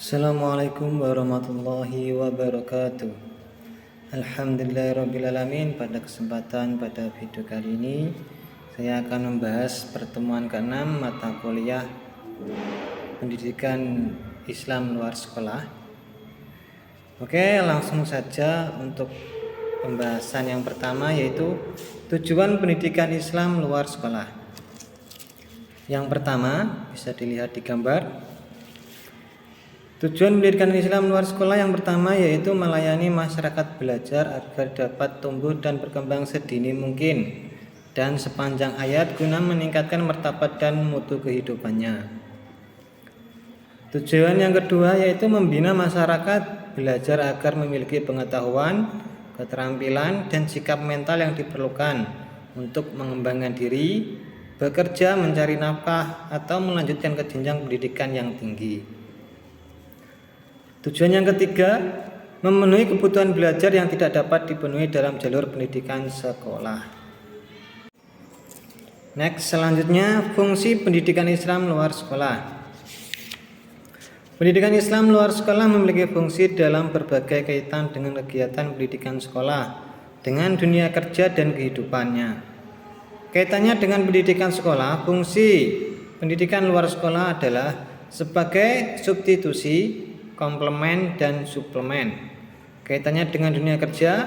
Assalamualaikum warahmatullahi wabarakatuh. Alhamdulillahirrabbilalamin. Pada video kali ini saya akan membahas pertemuan ke-6 mata kuliah pendidikan Islam luar sekolah. Oke, langsung saja untuk pembahasan yang pertama, yaitu tujuan pendidikan Islam luar sekolah. Yang pertama bisa dilihat di gambar. Tujuan pendidikan Islam luar sekolah yang pertama yaitu melayani masyarakat belajar agar dapat tumbuh dan berkembang sedini mungkin dan sepanjang hayat guna meningkatkan martabat dan mutu kehidupannya. Tujuan yang kedua yaitu membina masyarakat belajar agar memiliki pengetahuan, keterampilan, dan sikap mental yang diperlukan untuk mengembangkan diri, bekerja, mencari nafkah, atau melanjutkan ke jenjang pendidikan yang tinggi. Tujuan yang ketiga, memenuhi kebutuhan belajar yang tidak dapat dipenuhi dalam jalur pendidikan sekolah. Next, selanjutnya fungsi pendidikan Islam luar sekolah. Pendidikan Islam luar sekolah memiliki fungsi dalam berbagai kaitan dengan kegiatan pendidikan sekolah dengan dunia kerja dan kehidupannya. Kaitannya dengan pendidikan sekolah, fungsi pendidikan luar sekolah adalah sebagai substitusi, komplemen, dan suplemen. Kaitannya dengan dunia kerja,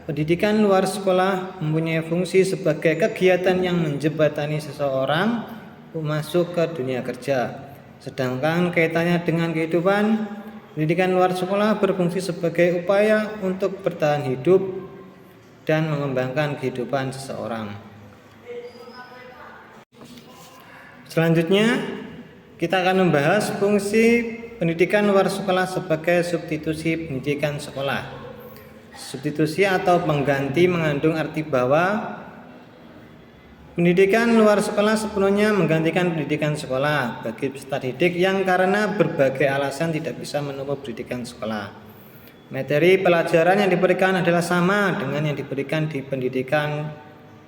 pendidikan luar sekolah mempunyai fungsi sebagai kegiatan yang menjembatani seseorang masuk ke dunia kerja. Sedangkan kaitannya dengan kehidupan, pendidikan luar sekolah berfungsi sebagai upaya untuk bertahan hidup dan mengembangkan kehidupan seseorang. Selanjutnya, kita akan membahas fungsi pendidikan luar sekolah sebagai substitusi pendidikan sekolah. Substitusi atau pengganti mengandung arti bahwa pendidikan luar sekolah sepenuhnya menggantikan pendidikan sekolah bagi peserta didik yang karena berbagai alasan tidak bisa menempuh pendidikan sekolah. Materi pelajaran yang diberikan adalah sama dengan yang diberikan di pendidikan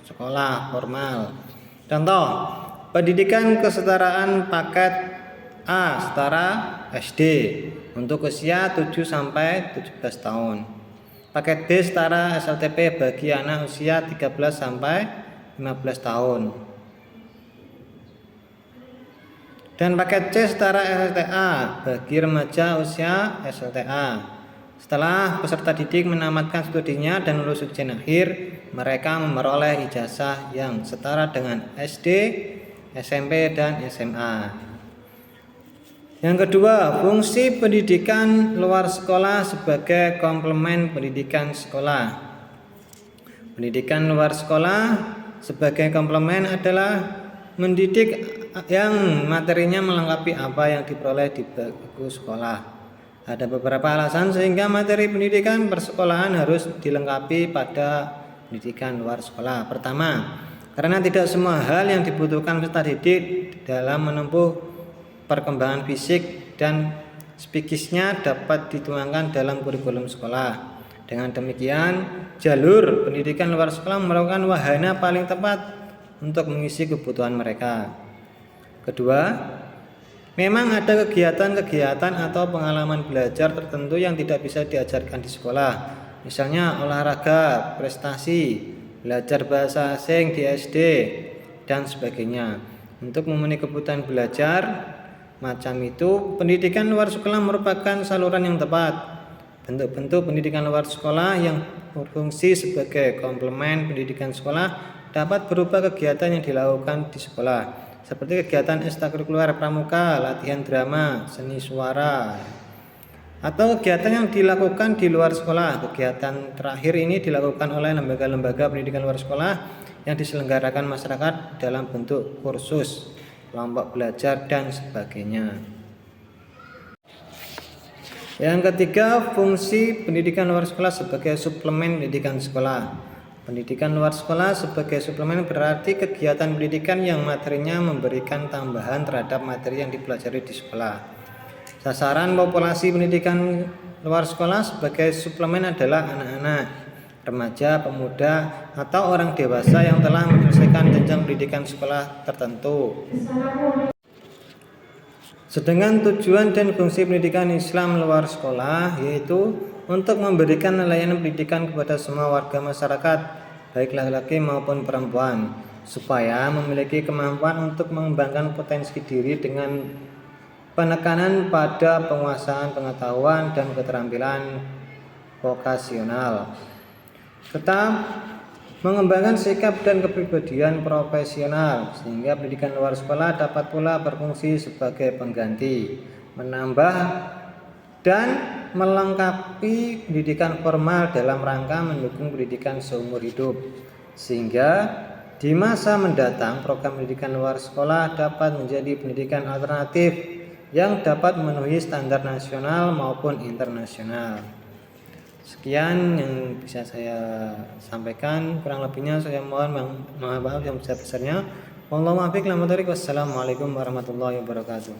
sekolah formal. Contoh, pendidikan kesetaraan paket A setara SD untuk usia 7 sampai 17 tahun. Paket B setara SLTP bagi anak usia 13 sampai 15 tahun. Dan paket C setara SLTA bagi remaja usia SLTA. Setelah peserta didik menamatkan studinya dan lulus ujian akhir, mereka memperoleh ijazah yang setara dengan SD, SMP, dan SMA. Yang kedua, fungsi pendidikan luar sekolah sebagai komplemen pendidikan sekolah. Pendidikan luar sekolah sebagai komplemen adalah mendidik yang materinya melengkapi apa yang diperoleh di bangku sekolah. Ada beberapa alasan sehingga materi pendidikan persekolahan harus dilengkapi pada pendidikan luar sekolah. Pertama, karena tidak semua hal yang dibutuhkan peserta didik dalam menempuh perkembangan fisik dan psikisnya dapat dituangkan dalam kurikulum sekolah. Dengan demikian, jalur pendidikan luar sekolah merupakan wahana paling tepat untuk mengisi kebutuhan mereka. Kedua, memang ada kegiatan-kegiatan atau pengalaman belajar tertentu yang tidak bisa diajarkan di sekolah. Misalnya olahraga, prestasi, belajar bahasa asing di SD, dan sebagainya. Untuk memenuhi kebutuhan belajar macam itu, pendidikan luar sekolah merupakan saluran yang tepat. Bentuk-bentuk pendidikan luar sekolah yang berfungsi sebagai komplemen pendidikan sekolah dapat berupa kegiatan yang dilakukan di sekolah, seperti kegiatan ekstrakurikuler pramuka, latihan drama, seni suara, atau kegiatan yang dilakukan di luar sekolah. Kegiatan terakhir ini dilakukan oleh lembaga-lembaga pendidikan luar sekolah yang diselenggarakan masyarakat dalam bentuk kursus, kelompok belajar, dan sebagainya. Yang ketiga, fungsi pendidikan luar sekolah sebagai suplemen pendidikan sekolah. Pendidikan luar sekolah sebagai suplemen berarti kegiatan pendidikan yang materinya memberikan tambahan terhadap materi yang dipelajari di sekolah. Sasaran populasi pendidikan luar sekolah sebagai suplemen adalah anak-anak, remaja, pemuda, atau orang dewasa yang telah menyelesaikan jenjang pendidikan sekolah tertentu. Sedangkan tujuan dan fungsi pendidikan Islam luar sekolah yaitu untuk memberikan layanan pendidikan kepada semua warga masyarakat, baik laki-laki maupun perempuan, supaya memiliki kemampuan untuk mengembangkan potensi diri dengan penekanan pada penguasaan pengetahuan dan keterampilan vokasional. Tetap mengembangkan sikap dan kepribadian profesional, sehingga pendidikan luar sekolah dapat pula berfungsi sebagai pengganti, menambah dan melengkapi pendidikan formal dalam rangka mendukung pendidikan seumur hidup, sehingga di masa mendatang program pendidikan luar sekolah dapat menjadi pendidikan alternatif yang dapat memenuhi standar nasional maupun internasional. Sekian yang bisa saya sampaikan, kurang lebihnya saya mohon maaf yang besar-besarnya. Wassalamualaikum warahmatullahi wabarakatuh.